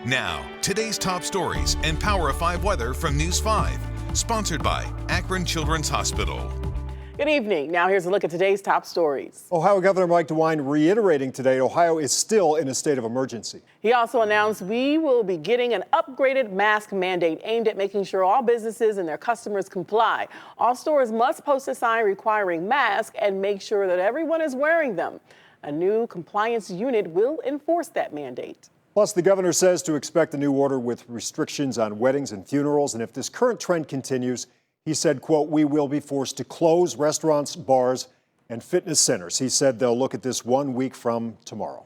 Now, today's top stories and Power of 5 weather from News 5. Sponsored by Akron Children's Hospital. Good evening. Now here's a look at today's top stories. Ohio Governor Mike DeWine reiterating today Ohio is still in a state of emergency. He also announced we will be getting an upgraded mask mandate aimed at making sure all businesses and their customers comply. All stores must post a sign requiring masks and make sure that everyone is wearing them. A new compliance unit will enforce that mandate. Plus, the governor says to expect a new order with restrictions on weddings and funerals. And if this current trend continues, he said, quote, we will be forced to close restaurants, bars, and fitness centers. He said they'll look at this 1 week from tomorrow.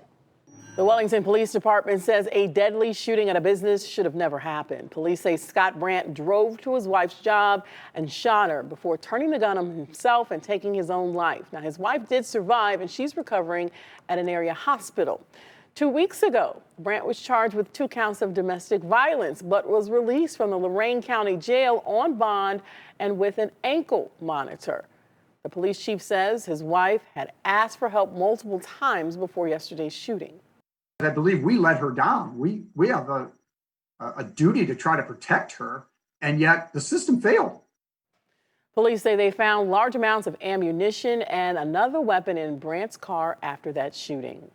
The Wellington Police Department says a deadly shooting at a business should have never happened. Police say Scott Brandt drove to his wife's job and shot her before turning the gun on himself and taking his own life. Now, his wife did survive, and she's recovering at an area hospital. 2 weeks ago, Brandt was charged with 2 counts of domestic violence, but was released from the Lorain County Jail on bond and with an ankle monitor. The police chief says his wife had asked for help multiple times before yesterday's shooting. I believe we let her down. We have a duty to try to protect her, and yet the system failed. Police say they found large amounts of ammunition and another weapon in Brandt's car after that shooting.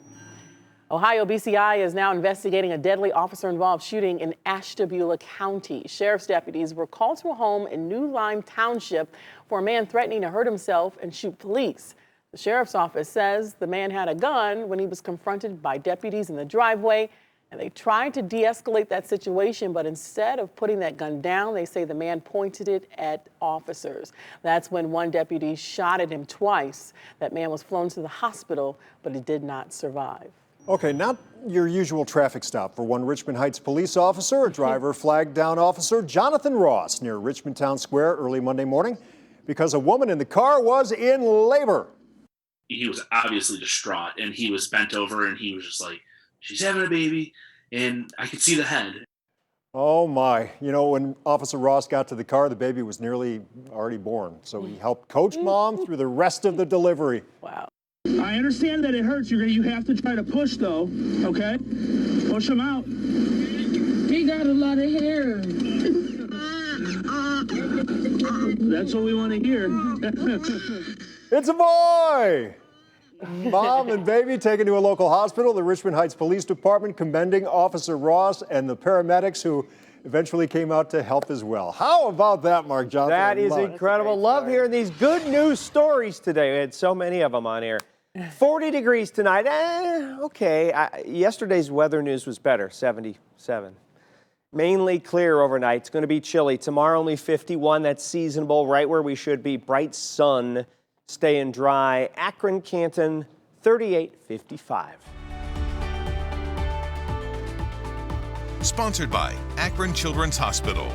Ohio BCI is now investigating a deadly officer-involved shooting in Ashtabula County. Sheriff's deputies were called to a home in New Lime Township for a man threatening to hurt himself and shoot police. The sheriff's office says the man had a gun when he was confronted by deputies in the driveway, and they tried to de-escalate that situation, but instead of putting that gun down, they say the man pointed it at officers. That's when one deputy shot at him twice. That man was flown to the hospital, but he did not survive. Okay, not your usual traffic stop for one Richmond Heights police officer. A driver flagged down Officer Jonathan Ross near Richmond Town Square early Monday morning because a woman in the car was in labor. He was obviously distraught, and he was bent over, and he was just like, she's having a baby, and I could see the head. Oh my, you know, when Officer Ross got to the car, the baby was nearly already born. So he helped coach mom through the rest of the delivery. Wow. I understand that it hurts. You have to try to push, though, okay? Push him out. He got a lot of hair. That's what we want to hear. It's a boy! Mom and baby taken to a local hospital. The Richmond Heights Police Department commending Officer Ross and the paramedics who eventually came out to help as well. How about that, Mark Johnson? That is incredible. Love hearing these good news stories today. We had so many of them on here. 40 degrees tonight. Okay. Yesterday's weather news was better, 77. Mainly clear overnight. It's going to be chilly. Tomorrow only 51. That's seasonable, right where we should be. Bright sun, staying dry. Akron, Canton, 38, 55. Sponsored by Akron Children's Hospital.